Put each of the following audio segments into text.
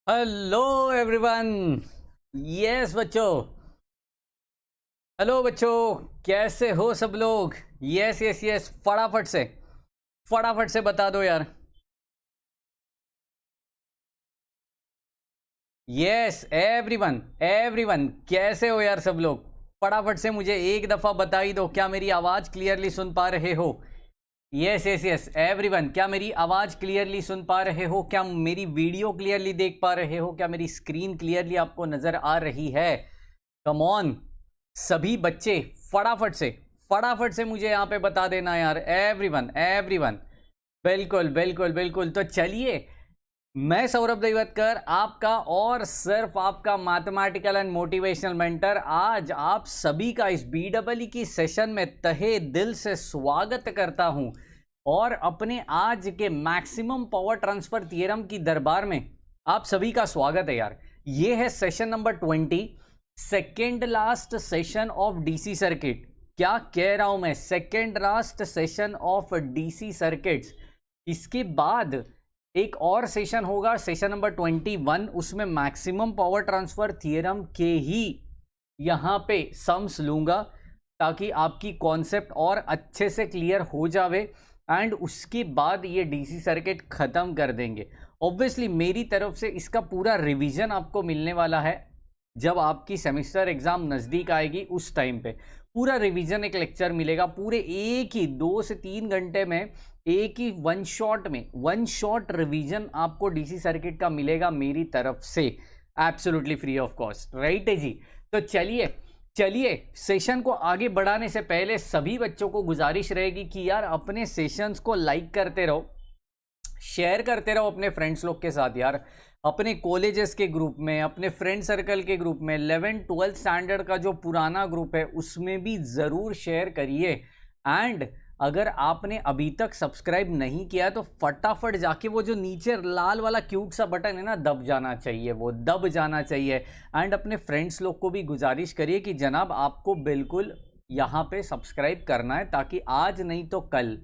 Hello everyone. Yes बच्चों। Hello बच्चों, कैसे हो सब लोग? यस यस यस, फटाफट से बता दो यार। यस एवरीवन एवरीवन, कैसे हो यार सब लोग? फटाफट से मुझे एक दफा बता ही दो, क्या मेरी आवाज क्लियरली सुन पा रहे हो? यस यस यस एवरीवन, क्या मेरी आवाज क्लियरली सुन पा रहे हो? क्या मेरी वीडियो क्लियरली देख पा रहे हो? क्या मेरी स्क्रीन क्लियरली आपको नजर आ रही है? कम ऑन सभी बच्चे, फटाफट से मुझे यहाँ पे बता देना यार। एवरीवन एवरीवन, बिल्कुल बिल्कुल बिल्कुल। तो चलिए, मैं सौरभ दैवतकर, आपका और सिर्फ आपका मैथमेटिकल एंड मोटिवेशनल मेंटर, आज आप सभी का इस BEE की सेशन में तहे दिल से स्वागत करता हूं और अपने आज के मैक्सिमम पावर ट्रांसफर थ्योरम की दरबार में आप सभी का स्वागत है यार। ये है session number 20, second last session of DC circuit. क्या कह रहा हूं मैं? Second last session of DC circuits. इसके बाद एक और सेशन होगा, सेशन नंबर 21, उसमें मैक्सिमम पावर ट्रांसफर थ्योरम के ही यहां पे सम्स लूंगा ताकि आपकी कॉन्सेप्ट और अच्छे से क्लियर हो जावे एंड उसके बाद ये डीसी सर्किट खत्म कर देंगे। ऑब्वियसली मेरी तरफ से इसका पूरा रिवीजन आपको मिलने वाला है जब आपकी सेमेस्टर एग्जाम नज़दीक आएगी, उस टाइम पे पूरा रिवीजन एक लेक्चर मिलेगा। पूरे एक ही 2 से 3 घंटे में एक ही वन शॉट रिवीजन आपको डीसी सर्किट का मिलेगा मेरी तरफ से, absolutely free of cost. Right है जी। तो चलिए सेशन को आगे बढ़ाने से पहले सभी बच्चों को गुजारिश रहेगी कि यार अपने सेशंस को लाइक करते रहो, शेयर करते रहो अपने फ्रेंड्स लोग के साथ यार, अपने कॉलेजेस के ग्रुप में, अपने फ्रेंड सर्कल के ग्रुप में, 11th-12th स्टैंडर्ड का जो पुराना ग्रुप है उसमें भी ज़रूर शेयर करिए। एंड अगर आपने अभी तक सब्सक्राइब नहीं किया तो फटाफट जाके वो जो नीचे लाल वाला क्यूट सा बटन है ना, दब जाना चाहिए, वो दब जाना चाहिए। एंड अपने फ्रेंड्स लोग को भी गुजारिश करिए कि जनाब आपको बिल्कुल यहाँ पे सब्सक्राइब करना है ताकि आज नहीं तो कल,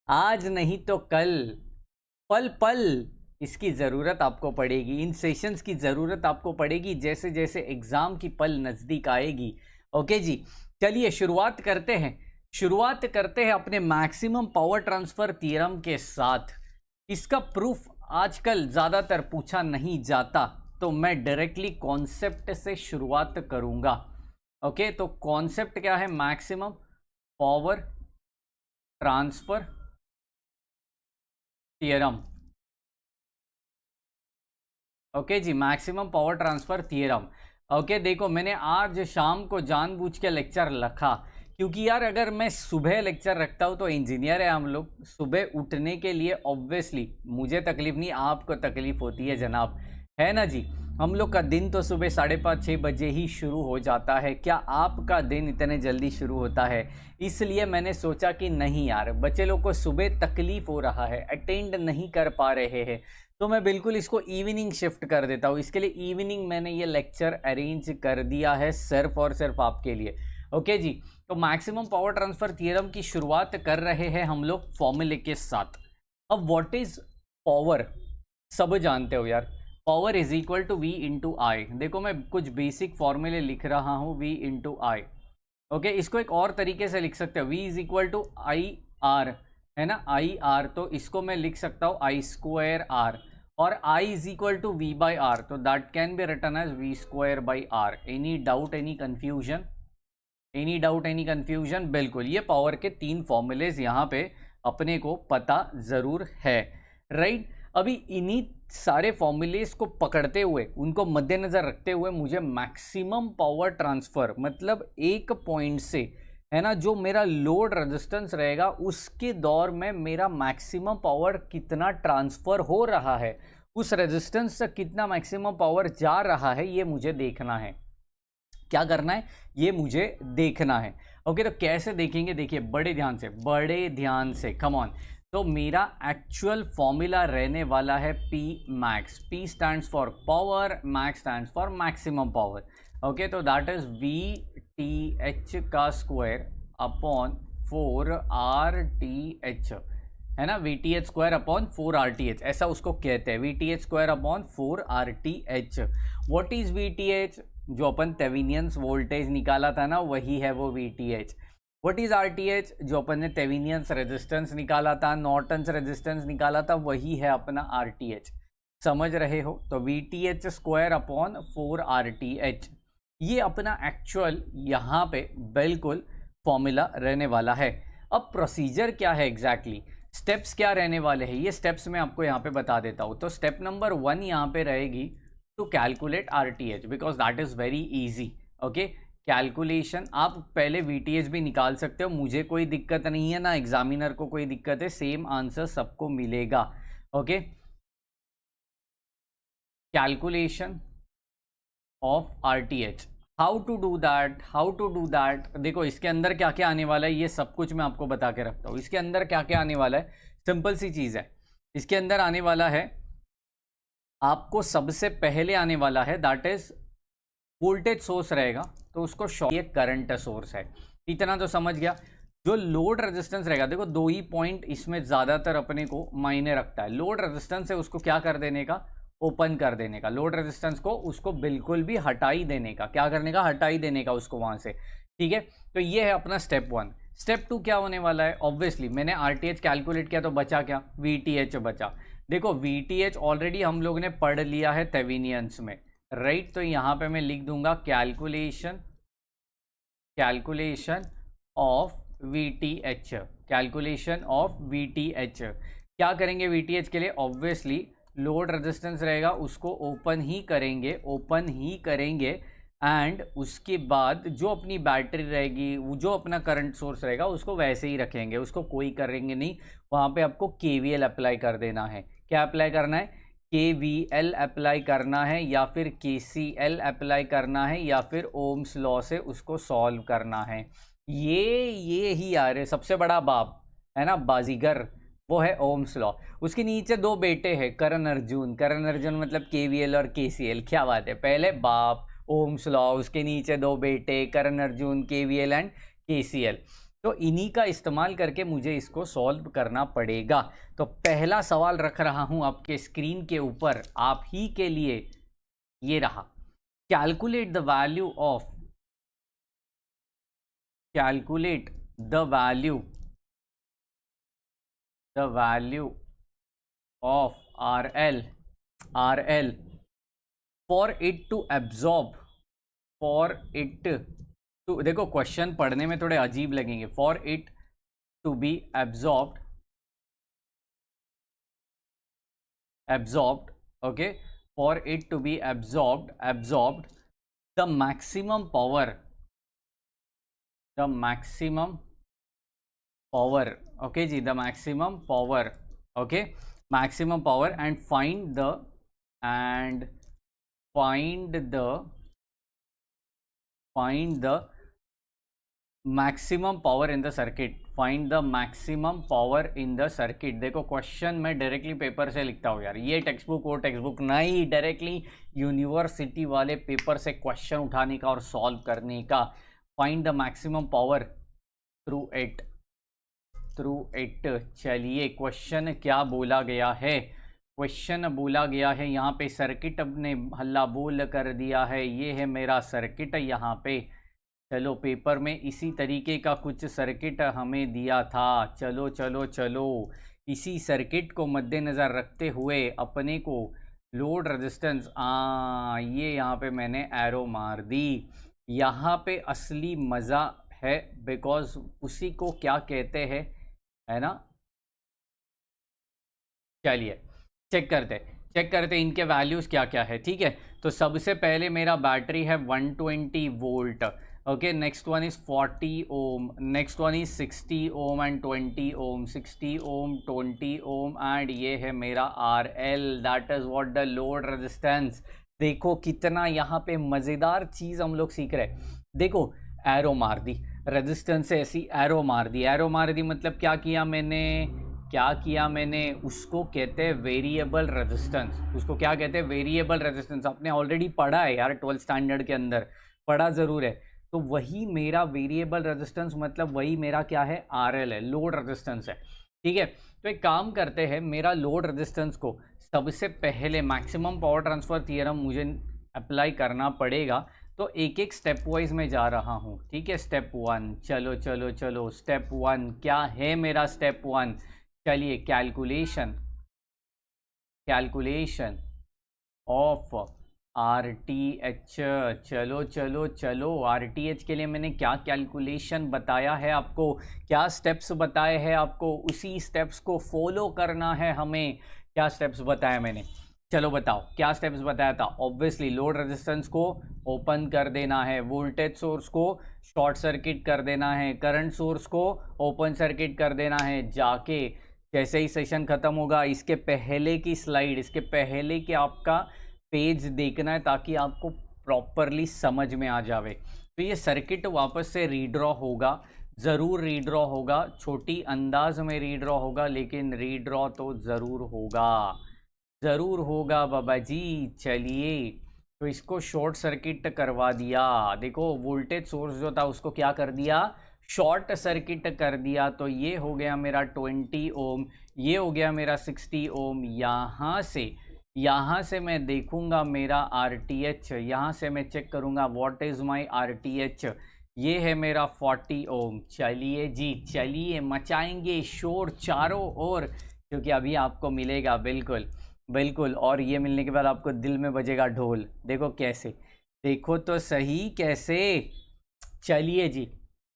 आज नहीं तो कल, पल पल इसकी ज़रूरत आपको पड़ेगी, इन सेशंस की ज़रूरत आपको पड़ेगी जैसे जैसे एग्ज़ाम की पल नज़दीक आएगी। ओके जी, चलिए शुरुआत करते हैं अपने मैक्सिमम पावर ट्रांसफ़र थ्योरम के साथ। इसका प्रूफ आजकल ज़्यादातर पूछा नहीं जाता, तो मैं डायरेक्टली कॉन्सेप्ट से शुरुआत करूँगा। ओके, तो कॉन्सेप्ट क्या है? Maximum power transfer theorem. Okay जी, maximum power transfer theorem. Okay, देखो मैंने आज शाम को जानबूझ के लेक्चर रखा क्योंकि यार अगर मैं सुबह लेक्चर रखता हूँ तो इंजीनियर है हम लोग, सुबह उठने के लिए ऑब्वियसली मुझे तकलीफ नहीं, आपको तकलीफ होती है जनाब, है ना जी। हम लोग का दिन तो सुबह 5:30-6 बजे ही शुरू हो जाता है, क्या आपका दिन इतने जल्दी शुरू होता है? इसलिए मैंने सोचा कि नहीं यार, बच्चे लोग को सुबह तकलीफ हो रहा है, अटेंड नहीं कर पा रहे हैं, तो मैं बिल्कुल इसको इवनिंग शिफ्ट कर देता हूँ। इसके लिए इवनिंग मैंने ये लेक्चर अरेंज कर दिया है सिर्फ और सिर्फ आपके लिए। ओके जी, तो मैक्सिमम पावर ट्रांसफर थ्योरम की शुरुआत कर रहे हैं हम लोग फॉर्मूले के साथ। अब व्हाट इज पावर? सब जानते हो यार, power is equal to V into I. देखो मैं कुछ बेसिक फॉर्मूले लिख रहा हूँ, V इंटू आई। ओके, इसको एक और तरीके से लिख सकते हो, V is equal to I R, है ना, आई आर। तो इसको मैं लिख सकता हूँ आई स्क्वायर आर, और I is equal to V by R, तो that can be written as V square by R. Any doubt, any confusion? Any doubt, any confusion? बिल्कुल, ये पावर के 3 फॉर्मूलेज यहाँ पे अपने को पता ज़रूर है, राइट। अभी इन्हीं सारे फॉर्मूलेज को पकड़ते हुए, उनको मद्देनज़र रखते हुए, मुझे मैक्सिमम पावर ट्रांसफ़र मतलब एक पॉइंट से, है ना, जो मेरा लोड रेजिस्टेंस रहेगा उसके दौर में मेरा मैक्सिमम पावर कितना ट्रांसफ़र हो रहा है, उस रेजिस्टेंस से कितना मैक्सिमम पावर जा रहा है, ये मुझे देखना है। क्या करना है? ये मुझे देखना है। ओके, तो कैसे देखेंगे? देखिए बड़े ध्यान से, कम ऑन। तो मेरा एक्चुअल फॉर्मूला रहने वाला है P max. P stands for power, max stands for maximum power. Okay, तो दैट इज VTH का स्क्वायर अपॉन 4RTH। है ना, VTH स्क्वायर अपॉन 4 RTH, ऐसा उसको कहते हैं, VTH square upon 4 RTH। What is VTH? जो अपन थेवेनियंस वोल्टेज निकाला था ना, वही है वो VTH। What is RTH? जो अपन ने थेवेनियंस रेजिस्टेंस निकाला था, नॉर्टन्स रेजिस्टेंस निकाला था, वही है अपना RTH। समझ रहे हो? तो VTH स्क्वायर अपॉन 4 RTH, ये अपना एक्चुअल यहाँ पे बिल्कुल फॉर्मूला रहने वाला है। अब प्रोसीजर क्या है एग्जैक्टली, स्टेप्स क्या रहने वाले हैं, ये स्टेप्स मैं आपको यहाँ पे बता देता हूँ। तो स्टेप नंबर 1 यहाँ पे रहेगी to calculate RTH, because that is very easy. Okay, calculation आप पहले VTH भी निकाल सकते हो, मुझे कोई दिक्कत नहीं है, ना एग्जामिनर को कोई दिक्कत है, सेम आंसर सबको मिलेगा। Okay, calculation of RTH, how to do that, how to do that. देखो इसके अंदर क्या क्या आने वाला है, ये सब कुछ मैं आपको बता के रखता हूँ। इसके अंदर क्या क्या आने वाला है, सिंपल सी चीज़ है। इसके अंदर आने वाला है, आपको सबसे पहले आने वाला है दैट इज वोल्टेज सोर्स रहेगा, तो उसको शॉर्ट, ये करंट सोर्स है, इतना तो समझ गया। जो लोड रेजिस्टेंस रहेगा, देखो 2 ही पॉइंट इसमें ज़्यादातर अपने को मायने रखता है। लोड रेजिस्टेंस है उसको क्या कर देने का, ओपन कर देने का। लोड रेजिस्टेंस को उसको बिल्कुल भी हटाई देने का, क्या करने का, हटाई देने का उसको वहाँ से। ठीक है, तो ये है अपना स्टेप 1। स्टेप 2 क्या होने वाला है, ऑब्वियसली मैंने RTH कैलकुलेट किया तो बचा क्या, VTH बचा। देखो VTH ऑलरेडी हम लोग ने पढ़ लिया है थेवेनियंस में, राइट। तो यहाँ पे मैं लिख दूंगा calculation of VTH, calculation of VTH। क्या करेंगे VTH के लिए, ऑब्वियसली लोड रेजिस्टेंस रहेगा उसको ओपन ही करेंगे, एंड उसके बाद जो अपनी बैटरी रहेगी, जो अपना करंट सोर्स रहेगा उसको वैसे ही रखेंगे, उसको कोई करेंगे नहीं। वहाँ पे आपको KVL अप्लाई कर देना है। क्या अप्लाई करना है, KVL अप्लाई करना है, या फिर KCL अप्लाई करना है, या फिर ओम्स लॉ से उसको सॉल्व करना है। ये ही यार सबसे बड़ा बाप है ना, बाजीगर, वो है ओम्स लॉ। उसके नीचे 2 बेटे हैं, करण अर्जुन मतलब KVL और KCL। क्या बात है, पहले बाप ओम्स लॉ, उसके नीचे 2 बेटे Karan Arjun, KVL and KCL। तो इन्हीं का इस्तेमाल करके मुझे इसको सॉल्व करना पड़ेगा। तो पहला सवाल रख रहा हूं आपके स्क्रीन के ऊपर आप ही के लिए, ये रहा, calculate the value of RL for it to absorb, देखो क्वेश्चन पढ़ने में थोड़े अजीब लगेंगे, for it to be absorbed, okay, for it to be absorbed the maximum power, okay जी, the maximum power, okay, maximum power, and find the maximum power in the circuit, find the maximum power in the circuit। देखो question मैं directly paper से लिखता हूँ यार, ये text book वो text book नहीं, डायरेक्टली यूनिवर्सिटी वाले पेपर से क्वेश्चन उठाने का और सॉल्व करने का। Find the maximum power through it. चलिए क्वेश्चन क्या बोला गया है, यहाँ पे सर्किट अपने हल्ला बोल कर दिया है, ये है मेरा सर्किट यहाँ पे। चलो पेपर में इसी तरीके का कुछ सर्किट हमें दिया था, चलो इसी सर्किट को मद्देनज़र रखते हुए अपने को लोड रेजिस्टेंस, ये यहाँ पे मैंने एरो मार दी। यहाँ पे असली मज़ा है, बिकॉज उसी को क्या कहते हैं, है ना। चलिए चेक करते इनके वैल्यूज़ क्या क्या है। ठीक है, तो सबसे पहले मेरा बैटरी है 120 volt, okay. Next one is 40 ohm, next one is 60 ohm and 20 ohm, 60 ohm 20 ohm, and ये है मेरा RL, that is what the load resistance. देखो कितना यहाँ पे मज़ेदार चीज़ हम लोग सीख रहे हैं। देखो एरो मार दी, रेजिस्टेंस से ऐसी एरो मार दी मतलब क्या किया मैंने, उसको कहते हैं वेरिएबल रेजिस्टेंस। उसको क्या कहते हैं, वेरिएबल रेजिस्टेंस। आपने ऑलरेडी पढ़ा है यार 12th स्टैंडर्ड के अंदर, पढ़ा ज़रूर है। तो वही मेरा वेरिएबल रेजिस्टेंस मतलब वही मेरा क्या है, RL है, लोड रेजिस्टेंस है। ठीक है, तो एक काम करते हैं, मेरा लोड रेजिस्टेंस को सबसे पहले मैक्सिमम पावर ट्रांसफ़र थ्योरम मुझे अप्लाई करना पड़ेगा। तो एक एक स्टेप वाइज में जा रहा हूँ, ठीक है। स्टेप 1, चलो चलो चलो, स्टेप 1 क्या है मेरा स्टेप 1? चलिए, कैलकुलेशन ऑफ RTH। चलो चलो चलो, RTH के लिए मैंने क्या कैलकुलेशन बताया है आपको, क्या स्टेप्स बताए हैं आपको, उसी स्टेप्स को फॉलो करना है हमें। क्या स्टेप्स बताया मैंने, चलो बताओ क्या स्टेप्स बताया था। ऑब्वियसली लोड रेजिस्टेंस को ओपन कर देना है, वोल्टेज सोर्स को शॉर्ट सर्किट कर देना है, करंट सोर्स को ओपन सर्किट कर देना है। जाके जैसे ही सेशन ख़त्म होगा, इसके पहले की स्लाइड, इसके पहले कि आपका पेज देखना है ताकि आपको प्रॉपरली समझ में आ जावे। तो ये सर्किट वापस से रीड्रॉ होगा, ज़रूर रीड्रॉ होगा, छोटी अंदाज में रीड्रॉ होगा, लेकिन रीड्रॉ तो ज़रूर होगा बाबा जी। चलिए, तो इसको शॉर्ट सर्किट करवा दिया। देखो, वोल्टेज सोर्स जो था उसको क्या कर दिया, शॉर्ट सर्किट कर दिया। तो ये हो गया मेरा 20 ओम, ये हो गया मेरा 60 ओम। यहाँ से मैं देखूंगा मेरा RTH, यहाँ से मैं चेक करूंगा व्हाट इज़ माय RTH। ये है मेरा 40 ओम। चलिए जी, चलिए मचाएंगे शोर चारों ओर, क्योंकि अभी आपको मिलेगा बिल्कुल बिल्कुल। और ये मिलने के बाद आपको दिल में बजेगा ढोल। देखो कैसे, देखो तो सही कैसे। चलिए जी,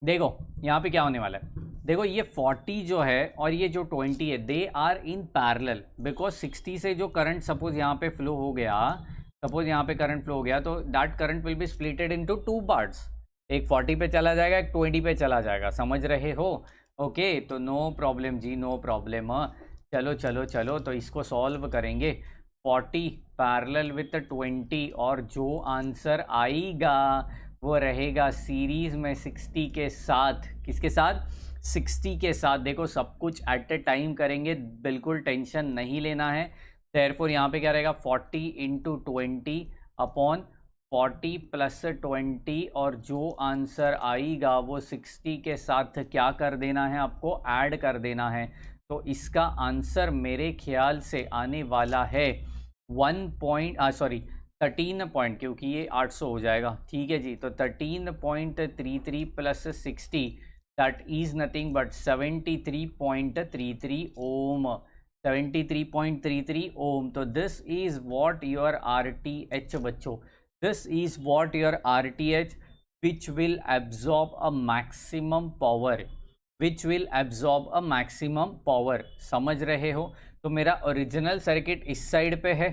देखो यहाँ पे क्या होने वाला है। देखो, ये 40 जो है और ये जो 20 है, they are in parallel, because 60 से जो करंट सपोज यहाँ पे फ्लो हो गया, तो that current will be splitted into 2 parts. एक 40 पे चला जाएगा, एक 20 पे चला जाएगा, समझ रहे हो। ओके, तो नो प्रॉब्लम जी, नो प्रॉब्लम। चलो चलो चलो, तो इसको सॉल्व करेंगे। 40 पैरेलल विथ 20, और जो आंसर आएगा वो रहेगा सीरीज़ में 60 के साथ। किसके साथ? 60 के साथ। देखो, सब कुछ एट ए टाइम करेंगे, बिल्कुल टेंशन नहीं लेना है। देयरफॉर यहाँ पे क्या रहेगा, 40 × 20 अपॉन 40 + 20, और जो आंसर आएगा वो 60 के साथ क्या कर देना है, आपको ऐड कर देना है। तो इसका आंसर मेरे ख्याल से आने वाला है 13 पॉइंट, क्योंकि ये 800 हो जाएगा, ठीक है जी। तो 13.33 + 60, दैट इज़ नथिंग बट 73.33 ओम। 73.33 ओम। तो this is what your RTH बच्चों, this is what your RTH which will absorb a maximum power, समझ रहे हो। तो मेरा ओरिजिनल सर्किट इस साइड पे है,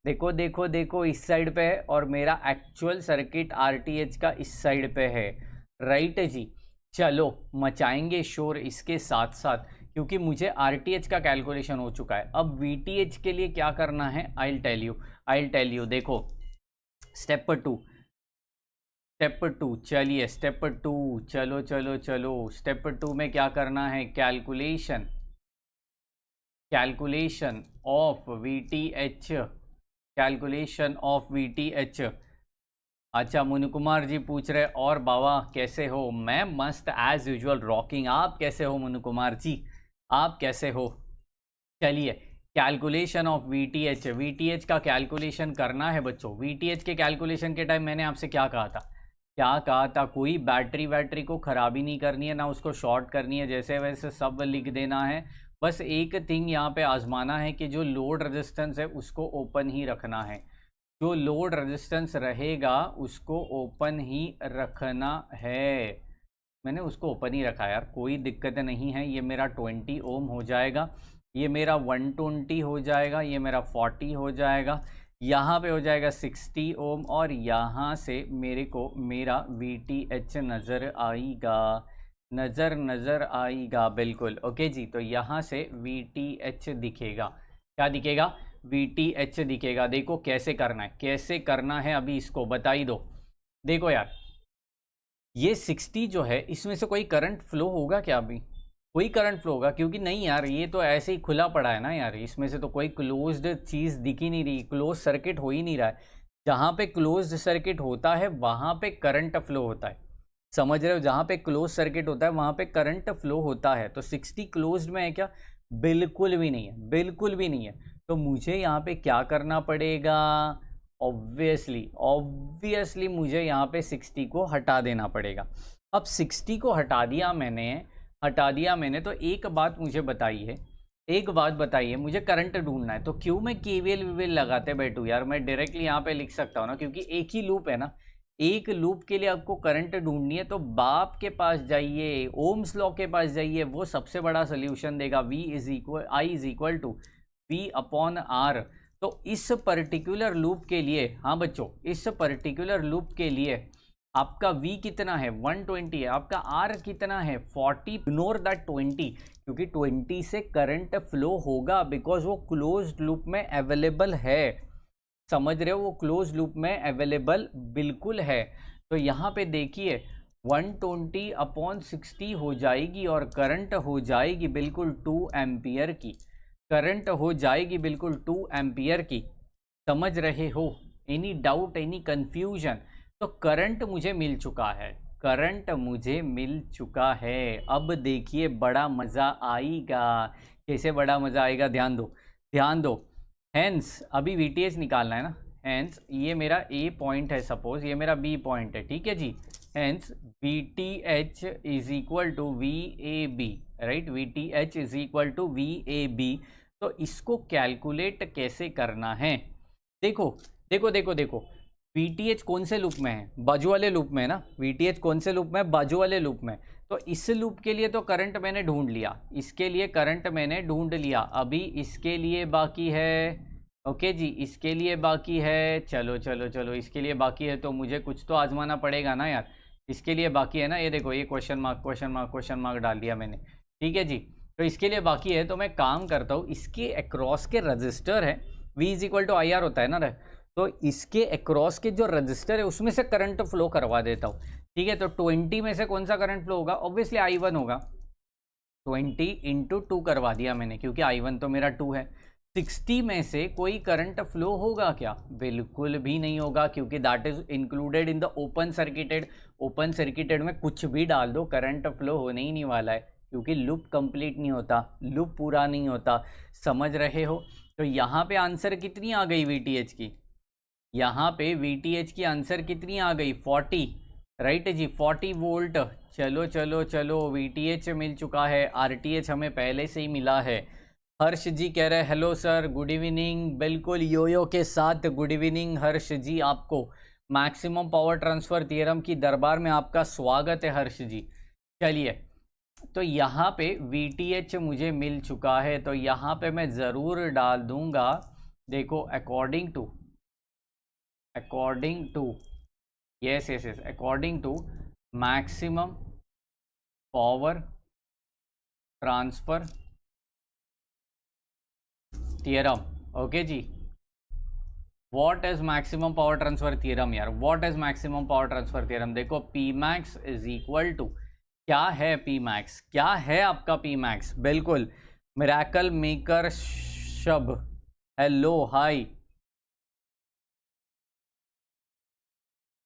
देखो देखो देखो, इस साइड पे है, और मेरा एक्चुअल सर्किट RTH का इस साइड पे है, राइट जी। चलो मचाएंगे शोर इसके साथ साथ, क्योंकि मुझे RTH का कैलकुलेशन हो चुका है। अब VTH के लिए क्या करना है, आई टेल यू। देखो, स्टेप 2, चलिए स्टेप 2, चलो चलो चलो। स्टेप 2 में क्या करना है, कैलकुलेशन ऑफ VTH। अच्छा, मुनु कुमार जी पूछ रहे, और बाबा कैसे हो? मैं मस्त एज यूजुअल रॉकिंग। आप कैसे हो मुनु कुमार जी, आप कैसे हो? चलिए, कैलकुलेशन ऑफ VTH का कैलकुलेशन करना है बच्चों। VTH के कैलकुलेशन के टाइम मैंने आपसे क्या कहा था, कोई बैटरी को ख़राबी नहीं करनी है, ना उसको शॉर्ट करनी है, जैसे वैसे सब लिख देना है। बस एक थिंग यहाँ पे आजमाना है कि जो लोड रेजिस्टेंस है उसको ओपन ही रखना है, जो लोड रेजिस्टेंस रहेगा उसको ओपन ही रखना है। मैंने उसको ओपन ही रखा यार, कोई दिक्कत नहीं है। ये मेरा 20 ओम हो जाएगा, ये मेरा 120 हो जाएगा, ये मेरा 40 हो जाएगा, यहाँ पे हो जाएगा 60 ओम, और यहाँ से मेरे को मेरा VTH नज़र आएगा बिल्कुल। ओके जी, तो यहाँ से VTH दिखेगा। क्या दिखेगा? VTH दिखेगा। देखो कैसे करना है अभी इसको बता ही दो। देखो यार, ये 60 जो है, इसमें से कोई करंट फ्लो होगा क्या? अभी कोई करंट फ्लो होगा? क्योंकि नहीं यार, ये तो ऐसे ही खुला पड़ा है ना यार, इसमें से तो कोई क्लोज्ड चीज़ दिख ही नहीं रही, क्लोज सर्किट हो ही नहीं रहा है। जहाँ पे क्लोज्ड सर्किट होता है वहाँ पे करंट फ्लो होता है, समझ रहे हो। जहाँ पे क्लोज सर्किट होता है वहाँ पे करंट फ्लो होता है। तो 60 क्लोज्ड में है क्या? बिल्कुल भी नहीं है, बिल्कुल भी नहीं है। तो मुझे यहाँ पे क्या करना पड़ेगा? ऑब्वियसली मुझे यहाँ पे 60 को हटा देना पड़ेगा। अब 60 को हटा दिया मैंने तो एक बात मुझे बताइए, मुझे करंट ढूंढना है। तो क्यों मैं केवीएल वीवीएल लगाते बैठूँ यार, मैं डायरेक्टली यहाँ पे लिख सकता हूँ ना, क्योंकि एक ही लूप है ना। एक लूप के लिए आपको करंट ढूंढनी है तो बाप के पास जाइए, ओम्स लॉ के पास जाइए, वो सबसे बड़ा सोल्यूशन देगा। I is equal to V upon R। तो इस पर्टिकुलर लूप के लिए, हाँ बच्चों, इस पर्टिकुलर लूप के लिए आपका V कितना है? 120 है। आपका R कितना है? 40। इग्नोर दैट 20, क्योंकि 20 से करंट फ्लो होगा, बिकॉज वो क्लोज्ड लूप में अवेलेबल है। समझ रहे हो? वो क्लोज लूप में अवेलेबल बिल्कुल है। तो यहाँ पे देखिए 120 अपॉन 60 हो जाएगी और करंट हो जाएगी बिल्कुल 2 एम्पियर की। करंट हो जाएगी बिल्कुल 2 एम्पियर की। समझ रहे हो? Any doubt, any confusion? तो करंट मुझे मिल चुका है, करंट मुझे मिल चुका है। अब देखिए बड़ा मज़ा आएगा। कैसे बड़ा मज़ा आएगा? ध्यान दो, ध्यान दो। हेंस अभी VTH निकालना है ना। हेंस ये मेरा A पॉइंट है, सपोज ये मेरा B पॉइंट है, ठीक है जी। Hence VTH is equal to VAB, right. VTH is equal to VAB। तो इसको कैलकुलेट कैसे करना है? देखो देखो देखो देखो, VTH कौन से लूप में है? बाजू वाले लूप में है ना। VTH कौन से लूप में? बाजू वाले लूप में। तो इस लूप के लिए तो करंट मैंने ढूंढ लिया, इसके लिए करंट मैंने ढूंढ लिया। अभी इसके लिए बाकी है, ओके जी, इसके लिए बाकी है। चलो चलो चलो, इसके लिए बाकी है तो मुझे कुछ तो आजमाना पड़ेगा ना यार। इसके लिए बाकी है ना, ये देखो, ये question mark question mark question mark डाल दिया मैंने, ठीक है जी। तो इसके लिए बाकी है, तो मैं काम करता हूँ, इसके अक्रॉस के रजिस्टर है, V is equal to IR होता है ना, तो इसके अक्रॉस के जो रजिस्टर है उसमें से करंट फ्लो करवा देता हूँ, ठीक है। तो 20 में से कौन सा करंट फ्लो होगा? ऑब्वियसली I1 होगा। 20 इंटू 2 करवा दिया मैंने, क्योंकि I1 तो मेरा 2 है। 60 में से कोई करंट फ्लो होगा क्या? बिल्कुल भी नहीं होगा, क्योंकि that is included in the open circuited. Open circuited में कुछ भी डाल दो, करंट फ्लो होने ही नहीं वाला है, क्योंकि लूप कंप्लीट नहीं होता, लूप पूरा नहीं होता। समझ रहे हो? तो यहाँ पे आंसर कितनी आ गई VTH की? यहाँ पे VTH की आंसर कितनी आ गई? 40, राइट जी, 40 वोल्ट। चलो चलो चलो, VTH मिल चुका है, RTH हमें पहले से ही मिला है। हर्ष जी कह रहे हैं हेलो सर, गुड इवनिंग। बिल्कुल योयो के साथ गुड इवनिंग हर्ष जी, आपको मैक्सिमम पावर ट्रांसफ़र थ्योरम की दरबार में आपका स्वागत है हर्ष जी। चलिए, तो यहाँ पे VTH मुझे मिल चुका है, तो यहाँ पे मैं ज़रूर डाल दूँगा, देखो according to yes according to maximum power transfer theorem. Okay जी, what is maximum power transfer theorem यार? What is maximum power transfer theorem? देखो Pmax इज इक्वल टू, क्या है Pmax? क्या है आपका Pmax? बिल्कुल, मिरेकल मेकर शब, हेलो हाय,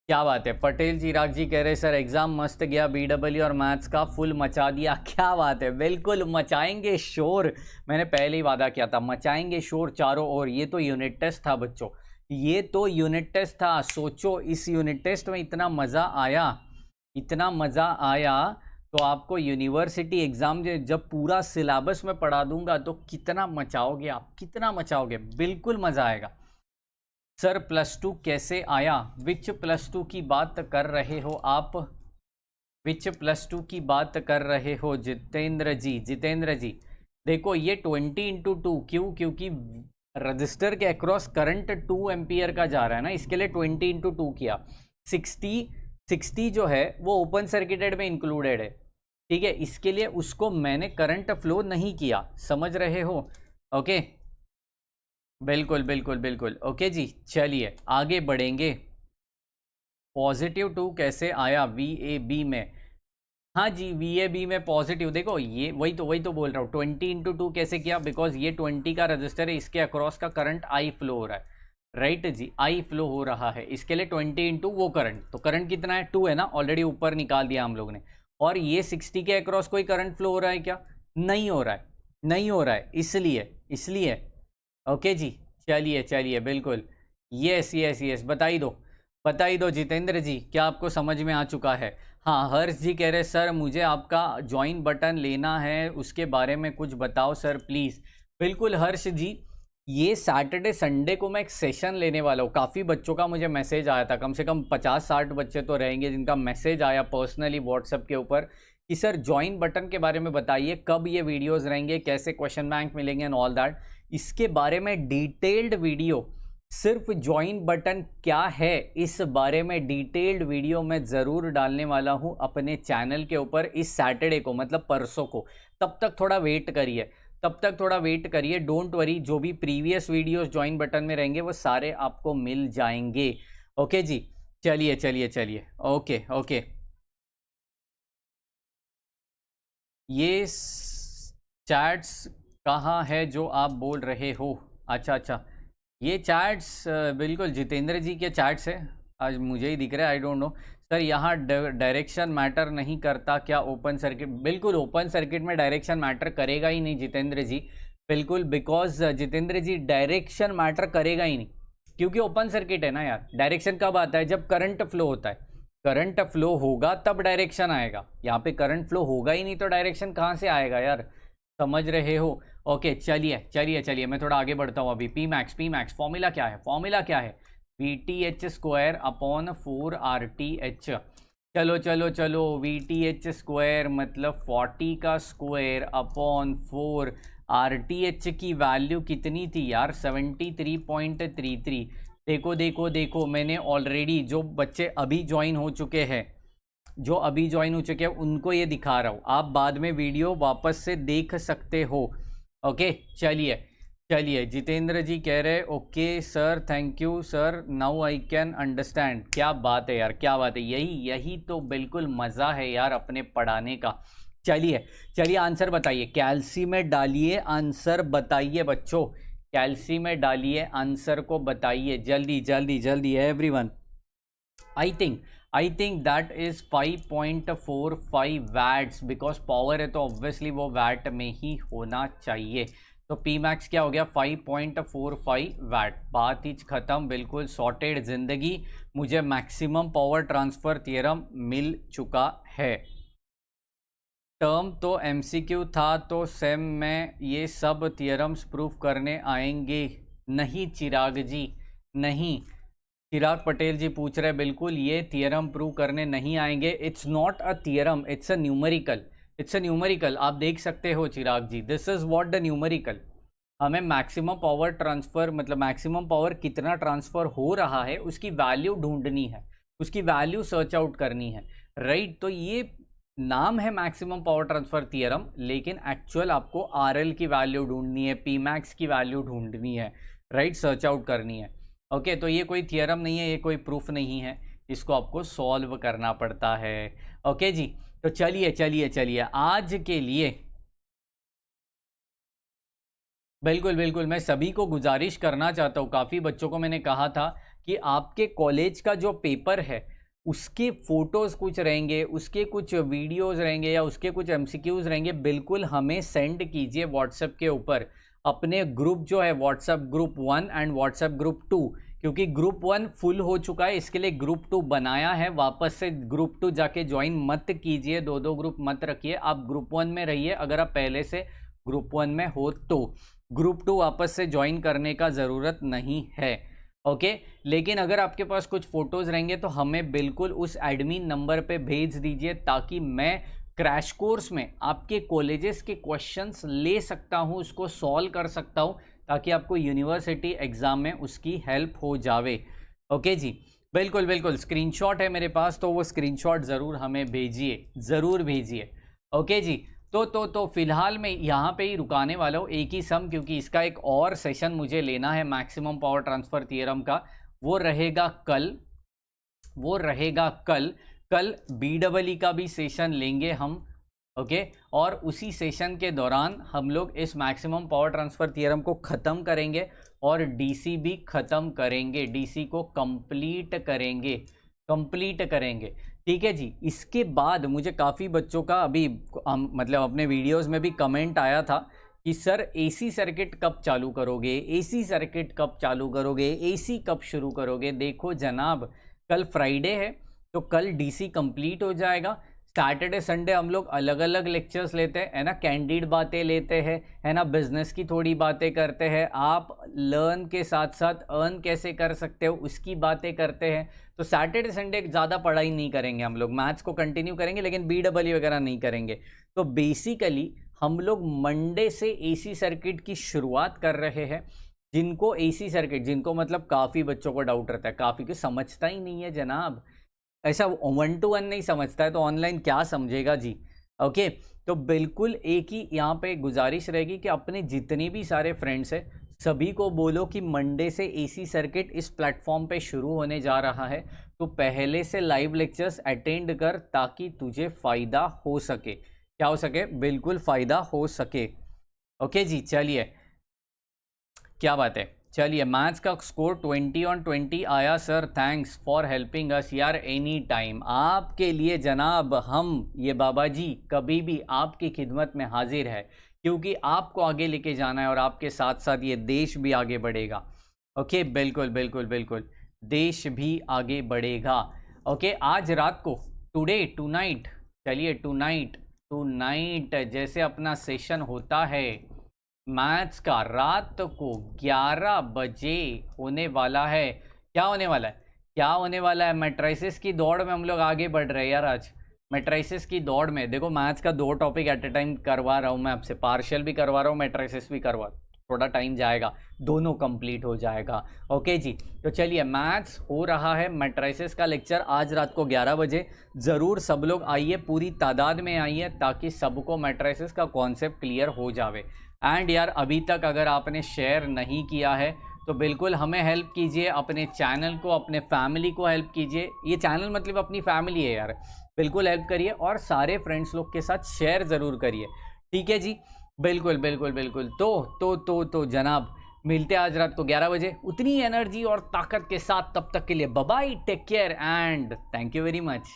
क्या बात है। पटेल चिराग जी कह रहे सर एग्जाम मस्त गया, BW और मैथ्स का फुल मचा दिया। क्या बात है, बिल्कुल मचाएंगे शोर, मैंने पहले ही वादा किया था, मचाएंगे शोर चारों ओर। ये तो यूनिट टेस्ट था बच्चों, ये तो यूनिट टेस्ट था। सोचो इस यूनिट टेस्ट में इतना मज़ा आया, इतना मज़ा आया, तो आपको यूनिवर्सिटी एग्ज़ाम जब पूरा सिलेबस में पढ़ा दूंगा तो कितना मचाओगे आप, कितना मचाओगे। बिल्कुल मज़ा आएगा। सर +2 कैसे आया? विच +2 की बात कर रहे हो आप? विच +2 की बात कर रहे हो जितेंद्र जी? जितेंद्र जी देखो, ये 20 इंटू 2 क्यों? क्योंकि रजिस्टर के अक्रॉस करंट 2 एम्पियर का जा रहा है ना, इसके लिए 20 इंटू 2 किया। 60 जो है वो ओपन सर्किटेड में इंक्लूडेड है, ठीक है, इसके लिए उसको मैंने करंट फ्लो नहीं किया। समझ रहे हो? ओके, बिल्कुल बिल्कुल बिल्कुल, ओके जी। चलिए आगे बढ़ेंगे। +2 कैसे आया VAB में? हाँ जी, VAB में पॉजिटिव, देखो ये वही तो बोल रहा हूँ। 20 इंटू 2 कैसे किया? बिकॉज ये 20 का रजिस्टर है, इसके अक्रॉस का करंट I फ्लो हो रहा है, राइट जी, I फ्लो हो रहा है। इसके लिए 20 इंटू वो करंट, तो करंट कितना है? 2 है ना, ऑलरेडी ऊपर निकाल दिया हम लोग ने। और ये 60 के अक्रॉस कोई करंट फ्लो हो रहा है क्या? नहीं हो रहा है, नहीं हो रहा है, इसलिए इसलिए ओके जी, चलिए चलिए, बिल्कुल, यस यस यस, बता ही दो जितेंद्र जी, क्या आपको समझ में आ चुका है? हाँ, हर्ष जी कह रहे सर मुझे आपका ज्वाइन बटन लेना है, उसके बारे में कुछ बताओ सर प्लीज़। बिल्कुल हर्ष जी, ये सैटरडे संडे को मैं एक सेशन लेने वाला हूँ। काफ़ी बच्चों का मुझे मैसेज आया था, कम से कम 50-60 बच्चे तो रहेंगे जिनका मैसेज आया पर्सनली व्हाट्सएप के ऊपर कि सर ज्वाइन बटन के बारे में बताइए, कब ये वीडियोज़ रहेंगे, कैसे क्वेश्चन बैंक मिलेंगे एंड ऑल दैट। इसके बारे में डिटेल्ड वीडियो, सिर्फ ज्वाइन बटन क्या है इस बारे में डिटेल्ड वीडियो मैं ज़रूर डालने वाला हूं अपने चैनल के ऊपर इस सैटरडे को, मतलब परसों को। तब तक थोड़ा वेट करिए, डोंट वरी, जो भी प्रीवियस वीडियोस ज्वाइन बटन में रहेंगे वो सारे आपको मिल जाएंगे। ओके जी, चलिए चलिए चलिए, ओके ओके। ये चैट्स कहाँ है जो आप बोल रहे हो? अच्छा अच्छा, ये चैट्स बिल्कुल जितेंद्र जी के चैट्स है, आज मुझे ही दिख रहा है, आई डोंट नो सर। यहाँ डायरेक्शन मैटर नहीं करता क्या ओपन सर्किट? बिल्कुल ओपन सर्किट में डायरेक्शन मैटर करेगा ही नहीं जितेंद्र जी, बिल्कुल, because Jitendra ji direction matter करेगा ही नहीं, क्योंकि ओपन सर्किट है ना यार। डायरेक्शन कब आता है? जब करंट फ्लो होता है, करंट फ्लो होगा तब डायरेक्शन आएगा। यहाँ पे करंट फ्लो होगा ही नहीं तो डायरेक्शन कहाँ से आएगा यार, समझ रहे हो? ओके चलिए चलिए चलिए, मैं थोड़ा आगे बढ़ता हूँ अभी। पी मैक्स फॉर्मूला क्या है? फॉर्मूला क्या है? VTH square upon 4RTH। चलो चलो चलो, VTH स्क्वायर मतलब 40 का स्क्वायर अपॉन 4। RTH की वैल्यू कितनी थी यार? 73.33। देखो देखो देखो, मैंने ऑलरेडी जो बच्चे अभी ज्वाइन हो चुके हैं उनको ये दिखा रहा हूँ, आप बाद में वीडियो वापस से देख सकते हो। ओके चलिए चलिए, जितेंद्र जी कह रहे okay sir, thank you sir, now I can understand. क्या बात है यार, क्या बात है, यही तो बिल्कुल मज़ा है यार अपने पढ़ाने का। चलिए चलिए, आंसर बताइए, कैल्सी में डालिए, आंसर बताइए बच्चों, कैल्सी में डालिए, आंसर को बताइए जल्दी जल्दी जल्दी everyone. I think that is 5.45 watts, because power है तो ऑब्वियसली वो वैट में ही होना चाहिए। तो पी मैक्स क्या हो गया? 5.45 वैट। बात ही खत्म, बिल्कुल सॉर्टेड जिंदगी, मुझे मैक्सिमम पावर ट्रांसफर थियरम मिल चुका है। टर्म तो एमसीक्यू था, तो सेम में ये सब थियरम्स प्रूफ करने आएंगे? नहीं चिराग जी, नहीं। चिराग पटेल जी पूछ रहे बिल्कुल ये थियरम प्रूव करने नहीं आएंगे। It's not a theorem, it's a numerical. आप देख सकते हो Chirag ji, this is what the numerical. हमें मैक्सिमम पावर ट्रांसफ़र, मतलब मैक्सिमम पावर कितना ट्रांसफ़र हो रहा है उसकी वैल्यू ढूंढनी है, उसकी वैल्यू सर्च आउट करनी है, राइट। तो ये नाम है मैक्सिमम पावर ट्रांसफ़र थियरम, लेकिन एक्चुअल आपको आरएल की वैल्यू ढूंढनी है, पी मैक्स की वैल्यू ढूंढनी है, राइट, सर्च आउट करनी है। ओके तो ये कोई थियरम नहीं है, ये कोई प्रूफ नहीं है, इसको आपको सॉल्व करना पड़ता है। ओके जी, तो चलिए चलिए चलिए, आज के लिए बिल्कुल बिल्कुल मैं सभी को गुजारिश करना चाहता हूँ, काफ़ी बच्चों को मैंने कहा था कि आपके कॉलेज का जो पेपर है उसके फ़ोटोज़ कुछ रहेंगे, उसके कुछ वीडियोज़ रहेंगे या उसके कुछ एमसीक्यूज़ रहेंगे, बिल्कुल हमें सेंड कीजिए व्हाट्सएप के ऊपर, अपने ग्रुप जो है WhatsApp group 1 and WhatsApp group 2, क्योंकि ग्रुप 1 फुल हो चुका है, इसके लिए ग्रुप 2 बनाया है। वापस से ग्रुप 2 जाके ज्वाइन मत कीजिए, दो ग्रुप मत रखिए, आप ग्रुप 1 में रहिए। अगर आप पहले से ग्रुप 1 में हो तो ग्रुप 2 वापस से ज्वाइन करने का ज़रूरत नहीं है। ओके लेकिन अगर आपके पास कुछ फ़ोटोज़ रहेंगे तो हमें बिल्कुल उस एडमिन नंबर पे भेज दीजिए, ताकि मैं क्रैश कोर्स में आपके कॉलेजेस के क्वेश्चंस ले सकता हूँ, उसको सॉल्व कर सकता हूँ, ताकि आपको यूनिवर्सिटी एग्ज़ाम में उसकी हेल्प हो जावे। ओके जी, बिल्कुल बिल्कुल, स्क्रीनशॉट है मेरे पास, तो वो स्क्रीनशॉट ज़रूर हमें भेजिए, ज़रूर भेजिए। ओके जी, तो फिलहाल मैं यहाँ पे ही रुकाने वाला हूँ, एक ही सम, क्योंकि इसका एक और सेशन मुझे लेना है मैक्सिमम पावर ट्रांसफ़र थियरम का, वो रहेगा कल। कल BEE का भी सेशन लेंगे हम। ओके और उसी सेशन के दौरान हम लोग इस मैक्सिमम पावर ट्रांसफ़र थियरम को ख़त्म करेंगे और DC भी ख़त्म करेंगे, DC को कंप्लीट करेंगे। ठीक है जी। इसके बाद मुझे काफ़ी बच्चों का अभी मतलब अपने वीडियोस में भी कमेंट आया था कि सर एसी सर्किट कब चालू करोगे, एसी सर्किट कब चालू करोगे, एसी कब शुरू करोगे। देखो जनाब, कल फ्राइडे है तो कल डीसी कंप्लीट हो जाएगा। सैटरडे संडे हम लोग अलग अलग लेक्चर्स लेते हैं, है ना, कैंडिड बातें लेते हैं, है ना, बिजनेस की थोड़ी बातें करते हैं, आप लर्न के साथ साथ अर्न कैसे कर सकते हो उसकी बातें करते हैं। तो सैटरडे संडे ज़्यादा पढ़ाई नहीं करेंगे हम लोग, मैथ्स को कंटिन्यू करेंगे लेकिन BEE वगैरह नहीं करेंगे। तो बेसिकली हम लोग मंडे से एसी सर्किट की शुरुआत कर रहे हैं। जिनको एसी सर्किट, जिनको मतलब काफ़ी बच्चों को डाउट रहता है, काफ़ी को समझता ही नहीं है जनाब, ऐसा 1 to 1 नहीं समझता है तो ऑनलाइन क्या समझेगा जी। ओके, तो बिल्कुल एक ही यहाँ पे गुजारिश रहेगी कि अपने जितने भी सारे फ्रेंड्स हैं सभी को बोलो कि मंडे से एसी सर्किट इस प्लेटफॉर्म पे शुरू होने जा रहा है, तो पहले से लाइव लेक्चर्स अटेंड कर ताकि तुझे फ़ायदा हो सके। क्या हो सके? बिल्कुल फ़ायदा हो सके। ओके जी, चलिए, क्या बात है। चलिए, मैथ्स का स्कोर 20/20 आया sir, thanks for helping us यार, एनी टाइम आपके लिए जनाब। हम ये बाबा जी कभी भी आपकी खिदमत में हाजिर है, क्योंकि आपको आगे लेके जाना है और आपके साथ साथ ये देश भी आगे बढ़ेगा। ओके, बिल्कुल बिल्कुल बिल्कुल, देश भी आगे बढ़ेगा। ओके, आज रात को, टुनाइट, चलिए टुनाइट जैसे अपना सेशन होता है मैथ्स का, रात को 11 बजे होने वाला है। क्या होने वाला है? क्या होने वाला है? मैट्रिसेस की दौड़ में हम लोग आगे बढ़ रहे हैं यार। आज मैट्रिसेस की दौड़ में देखो, मैथ्स का 2 टॉपिक एट ए टाइम करवा रहा हूँ मैं आपसे, पार्शियल भी करवा रहा हूँ, मैट्रिसेस भी करवा, थोड़ा टाइम जाएगा, दोनों कंप्लीट हो जाएगा। ओके जी, तो चलिए, मैथ्स हो रहा है, मैट्रिसेस का लेक्चर आज रात को 11 बजे। ज़रूर सब लोग आइए, पूरी तादाद में आइए ताकि सबको मैट्रिसेस का कॉन्सेप्ट क्लियर हो जावे। एंड यार, अभी तक अगर आपने शेयर नहीं किया है तो बिल्कुल हमें हेल्प कीजिए, अपने चैनल को, अपने फैमिली को हेल्प कीजिए। ये चैनल मतलब अपनी फैमिली है यार, बिल्कुल हेल्प करिए और सारे फ्रेंड्स लोग के साथ शेयर ज़रूर करिए, ठीक है जी। बिल्कुल बिल्कुल बिल्कुल। तो जनाब, मिलते हैं आज रात को 11 बजे उतनी एनर्जी और ताकत के साथ। तब तक के लिए bye bye, take care and thank you very much.